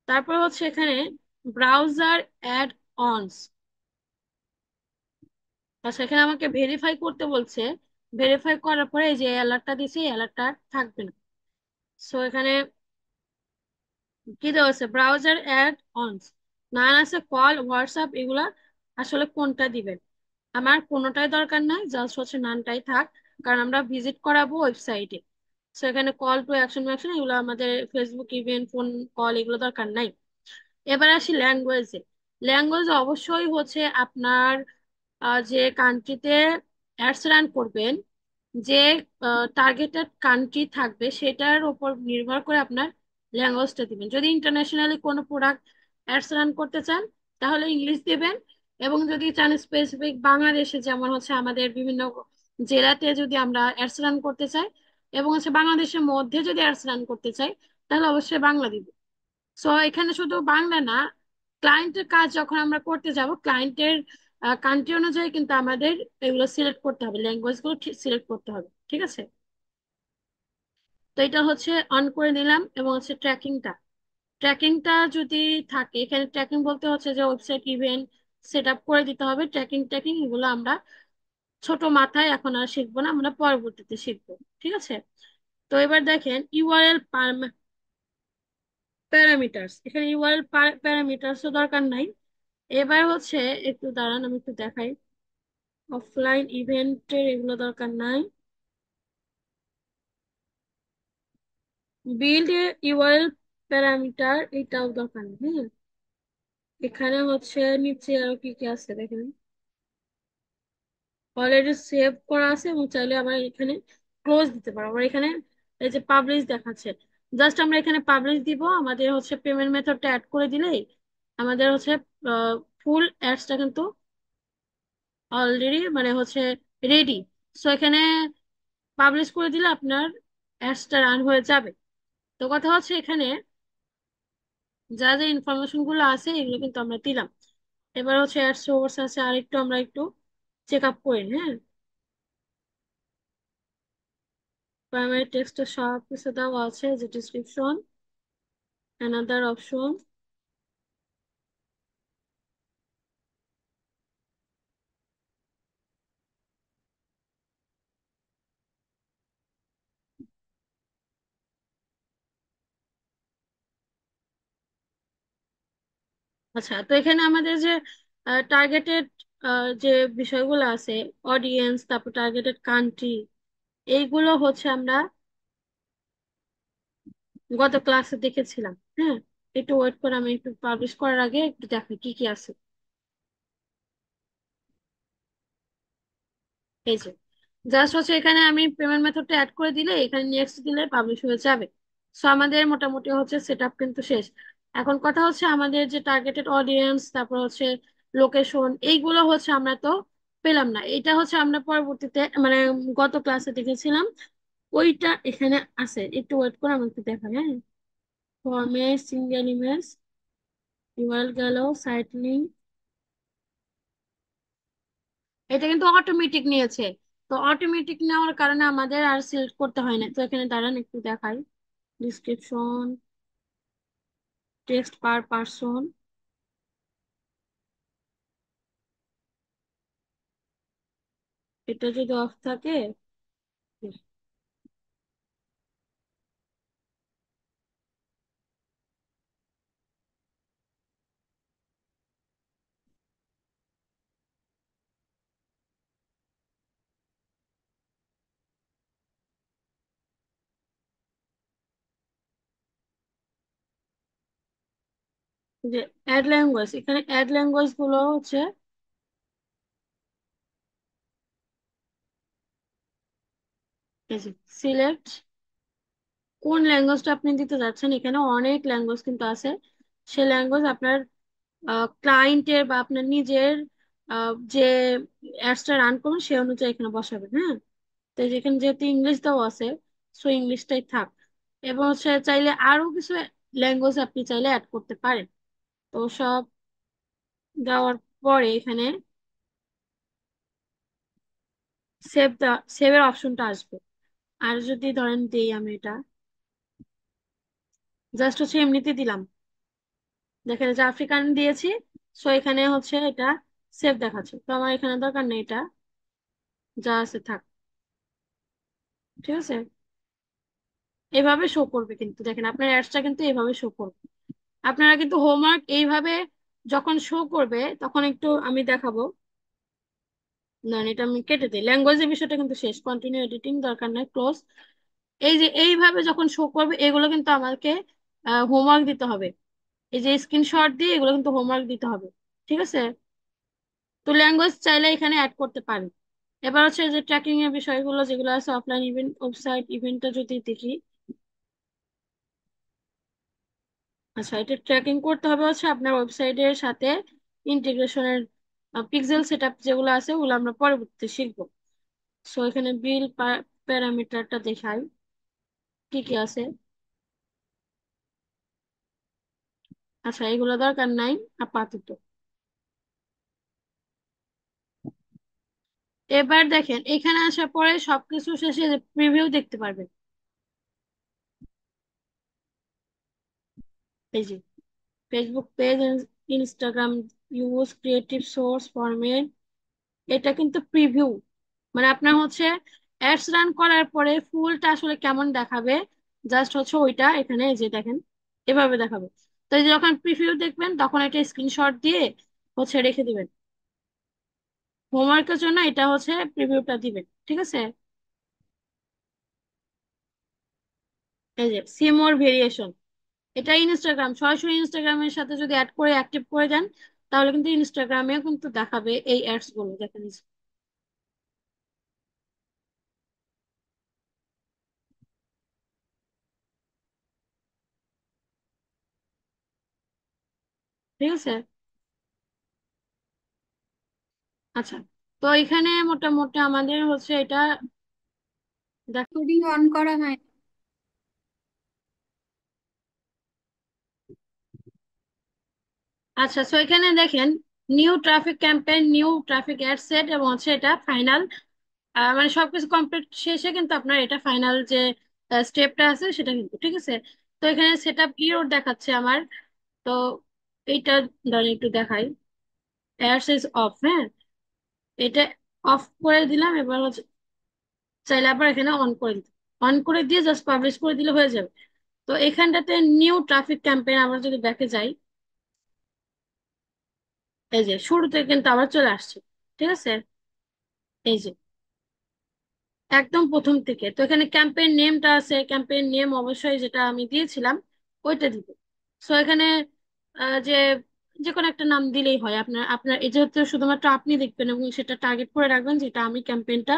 তারপর হচ্ছে এখানে ব্রাউজার অ্যাড অনস। সেখানে আমাকে ভেরিফাই করতে বলছে। ভেরিফাই করার পরে এই যে অ্যালার্টটা দিছি, অ্যালার্টটা থাকবে না। সো এখানে কি দেওয়া আছে, ব্রাউজার অ্যাড অনস, নান আছে কল, হোয়াটসঅ্যাপ, এগুলা আসলে কোনটা দিবেন? আমার কোনোটাই দরকার নাই, জাস্ট হচ্ছে নানটাই থাক, কারণ আমরা ভিজিট করাবো ওয়েবসাইটে। সো এখানে কল টু অ্যাকশন অ্যাকশন এগুলো আমাদের ফেসবুক ইভেন্ট, ফোন কল, এগুলো দরকার নাই। এবার আসি ল্যাঙ্গুয়েজে। ল্যাঙ্গুয়েজ অবশ্যই হচ্ছে আপনার যে কান্ট্রিতে অ্যাডস রান করবেন, যে টার্গেটেড কান্ট্রি থাকবে, সেটার উপর নির্ভর করে আপনার ল্যাঙ্গুয়েজটা দিবেন। যদি ইন্টারন্যাশনালি কোনো প্রোডাক্ট অ্যাডস রান করতে চান, তাহলে ইংলিশ দিবেন। এবং যদি চান স্পেসিফিক বাংলাদেশে, যেমন হচ্ছে আমাদের বিভিন্ন জেলাতে যদি আমরা অ্যাডস রান করতে চাই, এবং হচ্ছে বাংলাদেশের মধ্যে যদি অ্যাডস রান করতে চাই, তাহলে অবশ্যই বাংলা দিব। সো এখানে শুধু বাংলা না, ক্লায়েন্টের কাজ যখন আমরা করতে যাব, ক্লায়েন্টের কান্ট্রি অনুযায়ী কিন্তু আমাদের এগুলো সিলেক্ট করতে হবে, ল্যাঙ্গুয়েজ গুলো সিলেক্ট করতে হবে। ঠিক আছে। তো এটা হচ্ছে অন করে নিলাম, এবং হচ্ছে ট্র্যাকিংটা যদি থাকে এখানে, ট্র্যাকিং বলতে হচ্ছে যে ওয়েবসাইট ইভেন্ট সেট আপ করে দিতে হবে। ট্র্যাকিং ট্র্যাকিং এগুলো আমরা ছোট মাথায় এখন আর শিখবো না, আমরা পরবর্তীতে শিখবো। ঠিক আছে। তো এবার দেখেন ইউআরএল প্যারামিটারস, এখানে ইউআরএল প্যারামিটারস দরকার নাই। এবার হচ্ছে, একটু দাঁড়ান আমি একটু দেখাই, অফলাইন ইভেন্টের এগুলো দরকার নাই। বিল্ড ইউআরএল প্যারামিটার এটাও দরকার নেই। হ্যাঁ, এখানে হচ্ছে নিচে আরো কি কি আছে দেখেন, অলরেডি সেভ করা আছে, এবং চাইলে আবার এখানে ক্লোজ দিতে পারো। আবার এখানে এই যে পাবলিশ দেখাচ্ছে, জাস্ট আমরা এখানে পাবলিশ দিব, আমাদের হচ্ছে পেমেন্ট মেথডটা অ্যাড করে দিলেই আমাদের হচ্ছে ফুল অ্যাডসটা কিন্তু অলরেডি মানে হচ্ছে রেডি। সো এখানে পাবলিশ করে দিলে আপনার অ্যাডসটা রান হয়ে যাবে। তো কথা হচ্ছে এখানে যা যা ইনফরমেশন গুলো আছে এগুলো কিন্তু আমরা দিলাম। এবার হচ্ছে অ্যাড সোর্স আছে, আর একটু আমরা একটু চেক আপ করি। হ্যাঁ, প্রাইমারি টেক্সটে সব কিছু দেওয়া আছে, যে ডিসক্রিপশন, অ্যানাদার অপশন। আচ্ছা, তো এখানে আমাদের যে টার্গেটেড যে বিষয়গুলো আছে, অডিয়েন্স, তারপর টার্গেটেড কান্ট্রি, এইগুলো হচ্ছে আমরা গত ক্লাসে দেখেছিলাম। হ্যাঁ, একটু ওয়েট করে, আমি একটু পাবলিশ করার আগে একটু দেখাই কি কি আছে। এই যে জাস্ট হচ্ছে এখানে আমি পেমেন্ট মেথডটা অ্যাড করে দিলে এখানে নেক্সট দিলে পাবলিশ হয়ে যাবে। সো আমাদের মোটামুটি হচ্ছে সেট আপ কিন্তু শেষ। এখন কথা হচ্ছে আমাদের যে টার্গেটেড অডিয়েন্স, তারপর হচ্ছে লোকেশন, এইগুলো হচ্ছে আমরা তো পেলাম না। এটা হচ্ছে আমরা পরবর্তীতে মানে গত ক্লাসে দেখেছিলাম, ওইটা এখানে আছে। একটু ওয়েট করে আমি একটু দেখাই। হ্যাঁ, ফর্মে সিঙ্গেল ইমেজ, ইউআরএল গেল, সাইট লিঙ্ক, এটা কিন্তু অটোমেটিক নিয়েছে। তো অটোমেটিক নেওয়ার কারণে আমাদের আর সিলেক্ট করতে হয় না। তো এখানে দাঁড়ান একটু দেখাই, ডিসক্রিপশন, টেক্সট পার পারসন, এটা যদি অফ থাকে, যে অ্যাড ল্যাঙ্গুয়েজ, এখানে অ্যাড ল্যাঙ্গুয়েজ গুলো হচ্ছে সিলেক্ট কোন ল্যাঙ্গুয়েজটা আপনি দিতে যাচ্ছেন। এখানে অনেক ল্যাঙ্গুয়েজ কিন্তু আছে, সে ল্যাঙ্গুয়েজ আপনার ক্লায়েন্টের বা আপনার নিজের যে অ্যাডসটা রান করুন সে অনুযায়ী এখানে বসাবেন। হ্যাঁ, তো যেখানে যেহেতু ইংলিশ দেওয়া আছে, সো ইংলিশটাই থাক। এবং হচ্ছে চাইলে আরো কিছু ল্যাঙ্গুয়েজ আপনি চাইলে অ্যাড করতে পারেন। তো সব দেওয়ার পরে এখানে সেভের অপশনটা আসবে। আর যদি ধরেন দিই আমি এটা, জাস্ট হচ্ছে এমনিতে দিলাম, দেখেন যে আফ্রিকান দিয়েছি, সো এখানে হচ্ছে এটা সেভ দেখাচ্ছে। তো আমার এখানে দরকার নেই, এটা যা আছে থাক। ঠিক আছে, এভাবে শো করবে কিন্তু, দেখেন আপনার অ্যাডসটা কিন্তু এভাবে শো করবে। আপনারা কিন্তু হোমওয়ার্ক এইভাবে যখন শো করবে তখন একটু আমি দেখাবো। না, এটা আমি কেটে দিই, ল্যাঙ্গুয়েজের বিষয়টা কিন্তু শেষ, কন্টিনিউ এডিটিং দরকার নাই, ক্লোজ। এই যে এইভাবে যখন শো করবে এগুলো কিন্তু আমাকে হোমওয়ার্ক দিতে হবে। এই যে স্ক্রিনশট দিয়ে এগুলো কিন্তু হোমওয়ার্ক দিতে হবে। ঠিক আছে, তো ল্যাঙ্গুয়েজ চাইলে এখানে অ্যাড করতে পারেন। এবার হচ্ছে যে ট্র্যাকিং এর বিষয়গুলো যেগুলো আছে, অফলাইন ইভেন্ট, ওয়েবসাইট ইভেন্টটা যদি দেখি। আচ্ছা, এটা ট্র্যাকিং করতে হবে হচ্ছে আপনার ওয়েবসাইটের সাথে ইন্টিগ্রেশনের পিক্সেল সেটআপ যেগুলো আছে ওগুলো আমরা পরবর্তীতে শিখবো। সো এখানে বিল প্যারামিটারটা দেখাই কি কি আছে। আচ্ছা, এগুলো দরকার নাই আপাতত। এবার দেখেন এখানে আসার পরে সবকিছু শেষে প্রিভিউ দেখতে পারবেন। এই যে Facebook page, Instagram use, creative source format, এটা কিন্তু প্রিভিউ। মানে আপনার হচ্ছে অ্যাডস রান করার পরে ফুলটা আসলে কেমন দেখাবে, জাস্ট হচ্ছে ওইটা এখানে এই যে দেখেন এভাবে দেখাবে। তো এই যে যখন প্রিভিউ দেখবেন তখন এটা স্ক্রিনশট দিয়ে হচ্ছে রেখে দিবেন, হোমওয়ার্কের জন্য এটা হচ্ছে প্রিভিউটা দিবেন, ঠিক আছে। এই যে সি মোর ভেরিয়েশন, এটা ইনস্টাগ্রাম, সরাসরি ইনস্টাগ্রামের সাথে যদি অ্যাড করে অ্যাক্টিভ করে দেন তাহলে কিন্তু ইনস্টাগ্রামেও কিন্তু দেখাবে এই অ্যাডস গুলো, দেখেন এই যে। ঠিক আছে। আচ্ছা, তো এখানে মোটামুটি আমাদের হচ্ছে এটা দেখ। রেকর্ডিং অন করা হয়। আচ্ছা, সো এখানে দেখেন new traffic campaign, new traffic ad set এবং হচ্ছে এটা ফাইনাল, মানে সবকিছু কমপ্লিট শেষে কিন্তু আপনার এটা ফাইনাল যে স্টেপটা আছে সেটা কিন্তু, ঠিক আছে। তো এখানে সেট আপ ইরর দেখাচ্ছে আমার। তো এইটা ধরেন একটু দেখাই, অ্যাডস ইজ অফ, হ্যাঁ, এটা অফ করে দিলাম। এবার হচ্ছে চাইলে আবার এখানে অন করে দিতে, অন করে দিয়ে জাস্ট পাবলিশ করে দিলে হয়ে যাবে। তো এখানটাতে নিউ ট্রাফিক ক্যাম্পেইন আমরা যদি ব্যাকে যাই, এই যে শুরুতে কিন্তু আবার চলে আসছে, ঠিক আছে। এই যে একদম প্রথম থেকে, তো এখানে ক্যাম্পেইন নেমটা আছে, ক্যাম্পেইন নেম অবশ্যই যেটা আমি দিয়েছিলাম ওইটা দিব। সো এখানে যে যে কোনো একটা নাম দিলেই হয়। আপনার আপনার এই যেহেতু শুধুমাত্র আপনি দেখবেন এবং সেটা টার্গেট করে রাখবেন যেটা আমি ক্যাম্পেইনটা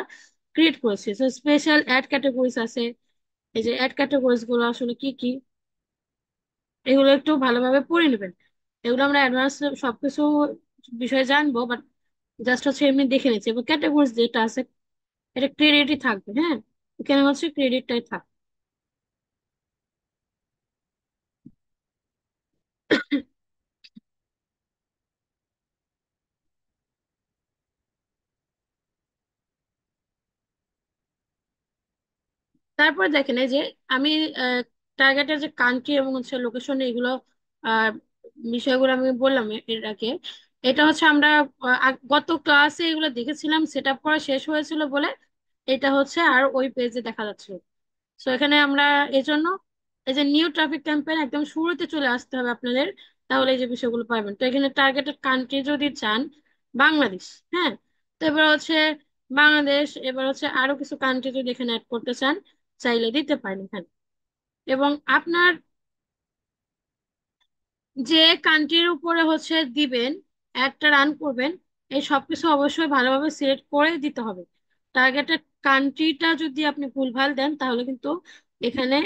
ক্রিয়েট করেছি। তো স্পেশাল অ্যাড ক্যাটাগরিজ আছে, এই যে অ্যাড ক্যাটাগরিজ গুলো আসলে কি কি এগুলো একটু ভালোভাবে পড়ে নেবেন। এগুলো আমরা অ্যাডভান্স সবকিছু বিষয়ে জানবো, বাট জাস্ট হচ্ছে এমনি দেখে নিচ্ছি। এবং ক্যাটাগরিজ যেটা আছে এটা ক্রেডিটই থাকবে, হ্যাঁ, এখানে হচ্ছে ক্রেডিটটাই থাকবে। তারপর দেখেন এই যে আমি টার্গেটের যে কান্ট্রি এবং হচ্ছে লোকেশন এগুলো আহ, বিষয়গুলো আমি বললাম এর আগে। এটা হচ্ছে আমরা গত ক্লাসে এগুলো দেখেছিলাম, সেট আপ করা শেষ হয়েছিল বলে এটা হচ্ছে আর ওই পেজে দেখা যাচ্ছে। সো এখানে আমরা এই জন্য এই যে নিউ ট্রাফিক ক্যাম্পেইন একদম শুরুতে চলে আসতে হবে আপনাদের, তাহলে এই যে বিষয়গুলো পাবেন। তো এখানে টার্গেটেড কান্ট্রি যদি চান বাংলাদেশ, হ্যাঁ, তো এবার হচ্ছে বাংলাদেশ, এবার হচ্ছে আরো কিছু কান্ট্রি যদি এখানে অ্যাড করতে চান চাইলে দিতে পারেন এখানে। এবং আপনার যে কান্ট্রির উপরে হচ্ছে দিবেন, অ্যাডটা রান করবেন, এই সবকিছু অবশ্যই ভালোভাবে সিলেক্ট করে দিতে হবে। টার্গেটেড কান্ট্রিটা যদি আপনি ভুলভাল দেন তাহলে কিন্তু এখানে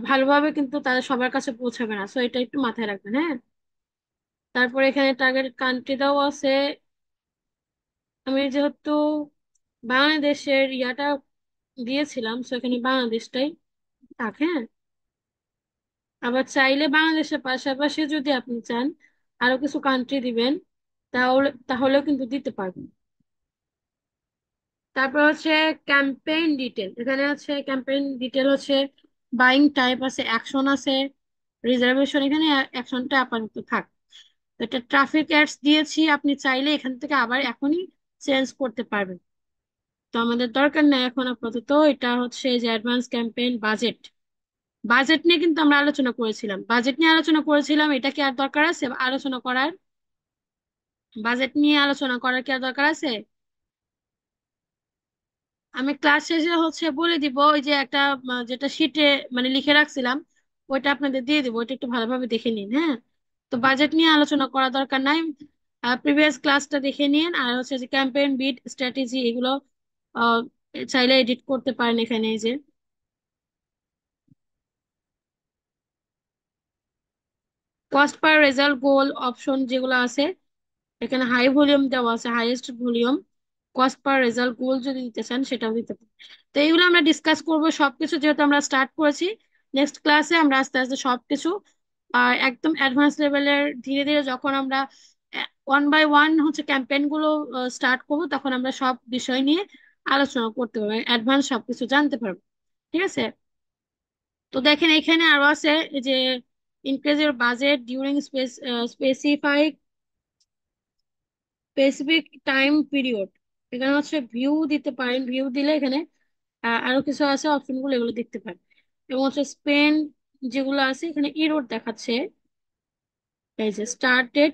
ভালোভাবে কিন্তু তাদের সবার কাছে পৌঁছাবে না। সো এটা একটু মাথায় রাখবেন, হ্যাঁ। তারপর এখানে টার্গেটেড কান্ট্রিটাও আছে। আমি যেহেতু বাংলাদেশের ইয়াটা দিয়েছিলাম, সো এখানে বাংলাদেশটাই থাক, হ্যাঁ। আবার চাইলে বাংলাদেশের পাশাপাশি যদি আপনি চান আরো কিছু কান্ট্রি দিবেন তাহলেও কিন্তু দিতে পারবেন। তারপর হচ্ছে ক্যাম্পেইন ডিটেল, এখানে হচ্ছে ক্যাম্পেইন ডিটেল হচ্ছে বাইং টাইপ আছে, অ্যাকশন আছে, রিজার্ভেশন, এখানে অ্যাকশনটা আপাতত থাক। তো এটা ট্রাফিক অ্যাডস দিয়েছি, আপনি চাইলে এখান থেকে আবার এখনই চেঞ্জ করতে পারবেন। তো আমাদের দরকার নেই এখন আপাতত। এটা হচ্ছে যে অ্যাডভান্স ক্যাম্পেইন বাজেট, বাজেট নিয়ে কিন্তু আমরা আলোচনা করেছিলাম, বাজেট নিয়ে আলোচনা করেছিলাম, এটা কি আর দরকার আছে আলোচনা করার? বাজেট নিয়ে আলোচনা করার কি আর দরকার আছে? আমি ক্লাস শেষে হচ্ছে বলে দিব, ওই যে একটা যেটা শিটে মানে লিখে রাখছিলাম ওইটা আপনাদের দিয়ে দিব, ওইটা একটু ভালোভাবে দেখে নিন, হ্যাঁ। তো বাজেট নিয়ে আলোচনা করা দরকার নাই, প্রিভিয়াস ক্লাসটা দেখে নিন। আর হচ্ছে যে ক্যাম্পেইন বিট স্ট্র্যাটেজি এগুলো আহ, চাইলে এডিট করতে পারেন এখানে। এই যে কস্ট পার রেজাল্ট গোল অপশন যেগুলো আছে, এখানে হাই ভলিউম দেওয়া আছে, highest volume, cost per result গোল যদি দিতে চান সেটাও দিতে পারেন। তো এইগুলো আমরা ডিসকাস করবো সবকিছু, যেহেতু আমরা স্টার্ট করেছি। নেক্সট ক্লাসে আমরা আস্তে আস্তে সবকিছু আর একদম অ্যাডভান্স লেভেলের ধীরে ধীরে যখন আমরা ওয়ান বাই ওয়ান হচ্ছে ক্যাম্পেইন গুলো স্টার্ট করবো, তখন আমরা সব বিষয় নিয়ে আলোচনা করতে পারবো, অ্যাডভান্স সবকিছু জানতে পারবো। ঠিক আছে? তো দেখেন এখানে আরো আছে এই যে increase your budget during specified specific time period. এখানে হচ্ছে ভিউ দিতে পারেন, ভিউ দিলে এখানে আরো কিছু আছে অপশন গুলো, এগুলো দেখতে পারেন। এবং হচ্ছে স্পেন যেগুলো আছে এখানে ইরোড দেখাচ্ছে। এই যে স্টার্ট ডেট,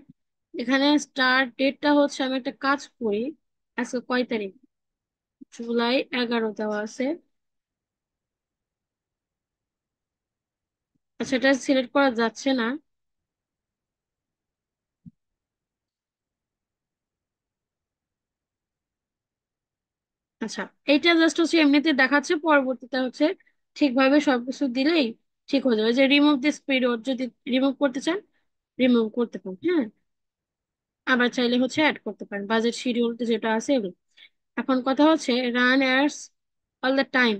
এখানে স্টার্ট ডেটটা হচ্ছে আমি একটা কাজ করি, আজকে কয় তারিখ, জুলাই 11 দেওয়া আছে। আচ্ছা, এটা সিলেক্ট করা যাচ্ছে না। আচ্ছা, এইটা জাস্ট হচ্ছে এমনিতে দেখাচ্ছে, পরবর্তীতে হচ্ছে ঠিকভাবে সবকিছু দিলেই ঠিক হয়ে যাবে। যে রিমুভ দিস পিরিয়ড, যদি রিমুভ করতে চান রিমুভ করতে পারেন। হ্যাঁ, আবার চাইলে হচ্ছে অ্যাড করতে পারেন বাজেট শিডিউল যেটা আছে এগুলো। এখন কথা হচ্ছে run ads all the time.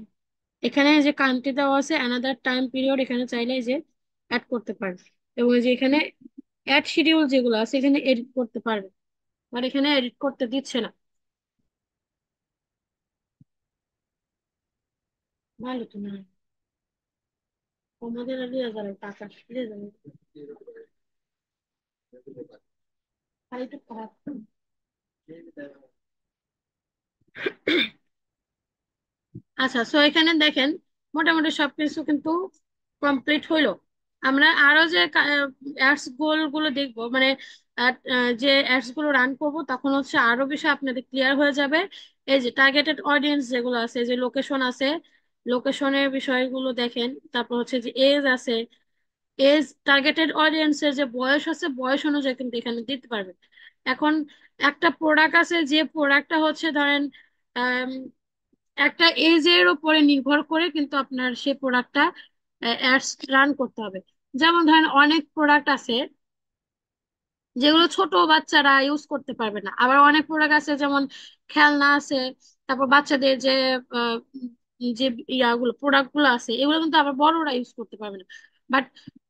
এখানে যে কান্ট্রি দেওয়া আছে অ্যানাদার টাইম পিরিয়ড, এখানে চাইলে এই যে অ্যাড করতে পারেন। এবং এই যে এখানে অ্যাড শিডিউল যেগুলো আছে এখানে এডিট করতে পারবেন, আর এখানে এডিট করতে দিচ্ছে না। ভালো তো না, আমাদের আর দিয়ে যাবে টাকা দিয়ে যাবে, তাই তো খারাপ। আচ্ছা, সো এখানে দেখেন মোটামুটি সবকিছু কিন্তু কমপ্লিট হইলো। আমরা আরো যে অ্যাডস গোল গুলো দেখবো, মানে যে অ্যাডস গুলো রান করবো, তখন হচ্ছে আরো বিষয় আপনাদের ক্লিয়ার হয়ে যাবে। এই যে টার্গেটেড অডিয়েন্স যেগুলো আছে, যে লোকেশন আছে, লোকেশনের বিষয়গুলো দেখেন। তারপর হচ্ছে যে এজ আছে, এজ টার্গেটেড অডিয়েন্সের যে বয়স আছে, বয়স অনুযায়ী কিন্তু এখানে দিতে পারবেন। এখন একটা প্রোডাক্ট আছে, যে প্রোডাক্টটা হচ্ছে ধরেন একটা এজের উপরে নির্ভর করে কিন্তু আপনার সেই প্রোডাক্টটা অ্যাডস রান করতে হবে। যেমন ধরেন অনেক প্রোডাক্ট আছে যেগুলো ছোট বাচ্চারা ইউজ করতে পারবে না, আবার অনেক প্রোডাক্ট আছে যেমন খেলনা আছে, তারপর বাচ্চাদের যে আহ, যে ইয়াগুলো প্রোডাক্ট গুলো আছে, এগুলো কিন্তু আবার বড়রা ইউজ করতে পারবে না। বাট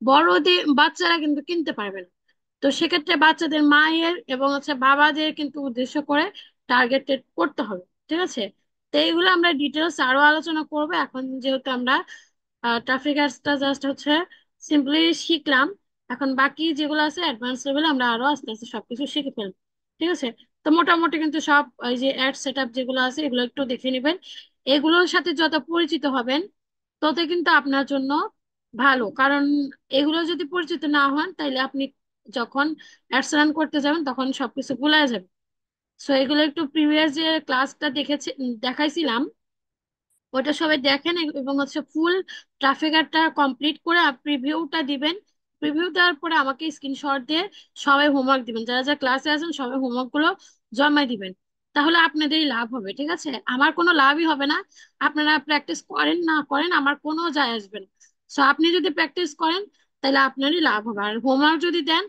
বড়দের বাচ্চারা কিন্তু কিনতে পারবে না। তো সেক্ষেত্রে বাচ্চাদের মায়ের এবং হচ্ছে বাবাদের কিন্তু উদ্দেশ্য করে টার্গেটেড করতে হবে। ঠিক আছে? তো এইগুলো আমরা ডিটেলস আরো আলোচনা করবো। এখন যেহেতু আমরা ট্রাফিক অ্যাডসটা জাস্ট হচ্ছে সিম্পলি শিখলাম, এখন বাকি যেগুলো আছে অ্যাডভান্স লেভেলে আমরা আরো আস্তে আস্তে সবকিছু শিখে ফেলবো। ঠিক আছে? তো মোটামুটি কিন্তু সব এই যে অ্যাড সেট আপ যেগুলো আছে এগুলো একটু দেখে নেবেন। এগুলোর সাথে যত পরিচিত হবেন তত কিন্তু আপনার জন্য ভালো, কারণ এগুলো যদি পরিচিত না হন তাহলে আপনি যখন অ্যাডস রান করতে যাবেন তখন সবকিছু ভুলে যাবে। সো এগুলো একটু প্রিভিয়াস যে ক্লাসটা দেখেছি দেখাইছিলাম, ওটা সবাই দেখেন এবং হচ্ছে ফুল ট্রাফিকারটা কমপ্লিট করে প্রিভিউটা দিবেন। প্রিভিউ দেওয়ার পরে আমাকে স্ক্রিনশট দিয়ে সবাই হোমওয়ার্ক দিবেন, যারা যারা ক্লাসে আছেন সবাই হোমওয়ার্ক গুলো জমা দিবেন। তাহলে আপনাদেরই লাভ হবে। ঠিক আছে? আমার কোনো লাভই হবে না, আপনারা প্র্যাকটিস করেন না করেন আমার কোনো যায় আসবে না। সো আপনি যদি প্র্যাকটিস করেন তাহলে আপনারই লাভ হবে। আর হোমওয়ার্ক যদি দেন,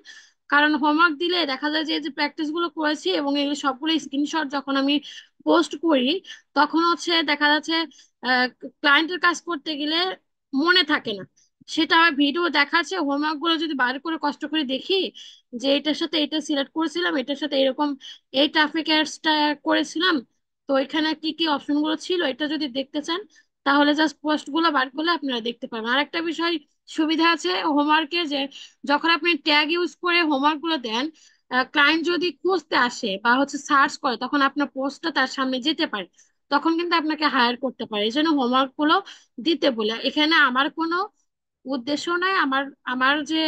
কারণ হোমওয়ার্ক দিলে দেখা যায় যে এই যে প্র্যাকটিস গুলো করেছি এবং এই সবগুলো স্ক্রিনশট যখন আমি পোস্ট করি, তখন হচ্ছে দেখা যাচ্ছে ক্লায়েন্টের কাজ করতে গেলে মনে থাকে না। সেটা আমার ভিডিও দেখাচ্ছে, হোমওয়ার্ক গুলো যদি বার করে কষ্ট করে দেখি যে এটার সাথে এটা সিলেক্ট করেছিলাম, এটার সাথে এরকম এই ট্রাফিক অ্যাডসটা করেছিলাম, তো এখানে কি কি অপশন গুলো ছিল এটা যদি দেখতে চান তাহলে জাস্ট পোস্ট গুলো বার করলে আপনারা দেখতে পাবেন। আর একটা বিষয় সুবিধা আছে হোমওয়ার্কে, যে যখন আপনি ট্যাগ ইউজ করে হোমওয়ার্ক গুলো দেন, ক্লায়েন্ট যদি খুঁজতে আসে বা হচ্ছে সার্চ করে তখন আপনার পোস্টটা তার সামনে যেতে পারে, তখন কিন্তু আপনাকে হায়ার করতে পারে। এই জন্য হোমওয়ার্ক গুলো দিতে বলে। এখানে আমার কোনো উদ্দেশ্য নাই, আমার আমার যে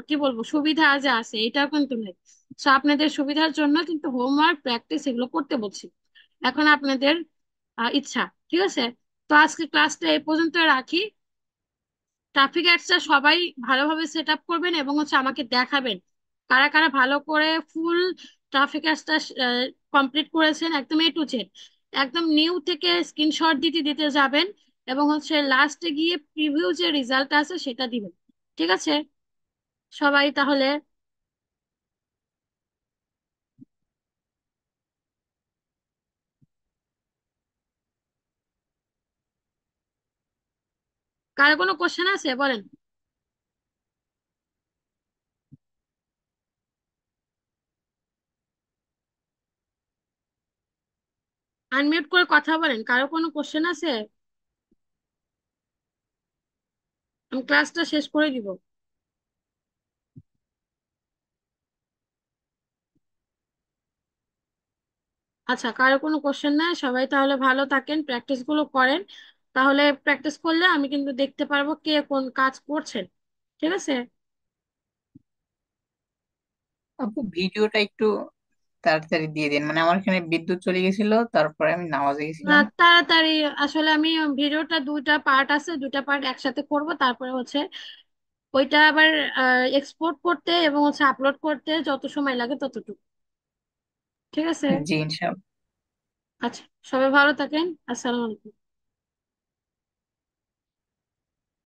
কি বলবো সুবিধা যে আছে এটা কিন্তু নেই। তো আপনাদের সুবিধার জন্য কিন্তু হোমওয়ার্ক প্র্যাকটিস এগুলো করতে বলছি। এখন আপনাদের ইচ্ছা। ঠিক আছে? তো আজকে ক্লাসটা এই পর্যন্ত রাখি। ট্রাফিক অ্যাডসটা সবাই ভালোভাবে সেট আপ করবেন এবং হচ্ছে আমাকে দেখাবেন কারা কারা ভালো করে ফুল ট্রাফিক অ্যাডসটা কমপ্লিট করেছেন একদম এ টু জেড। একদম নিউ থেকে স্ক্রিনশট দিতে দিতে যাবেন এবং হচ্ছে লাস্টে গিয়ে প্রিভিউ যে রেজাল্ট আছে সেটা দিবেন। ঠিক আছে? সবাই তাহলে কারো কোনো কোশ্চেন আছে বলেন। আনমিউট করে কথা বলেন, কারো কোনো কোশ্চেন আছে? আমি ক্লাসটা শেষ করে দিব। আচ্ছা, কারো কোনো কোশ্চেন নাই, সবাই তাহলে ভালো থাকেন, প্র্যাকটিস গুলো করেন। তাহলে প্র্যাকটিস করলে আমি কিন্তু দেখতে পারবো কে কোন কাজ করছেন। ঠিক আছে? আপু ভিডিওটা একটু তাড়াতাড়ি দিয়ে দিন, মানে আমার এখানে বিদ্যুৎ চলে গেছিল, তারপরে আমি নামাজে গেছিলাম। তাড়াতাড়ি। আসলে আমি ভিডিওটা দুইটা পার্ট আছে, দুইটা পার্ট একসাথে করব, তারপরে হচ্ছে ওইটা আবার এক্সপোর্ট করতে এবং হচ্ছে আপলোড করতে যত সময় লাগে ততটুকু। ঠিক আছে? জি ইনশাল্লাহ। আচ্ছা, সবাই ভালো থাকেন। আসসালামু আলাইকুম।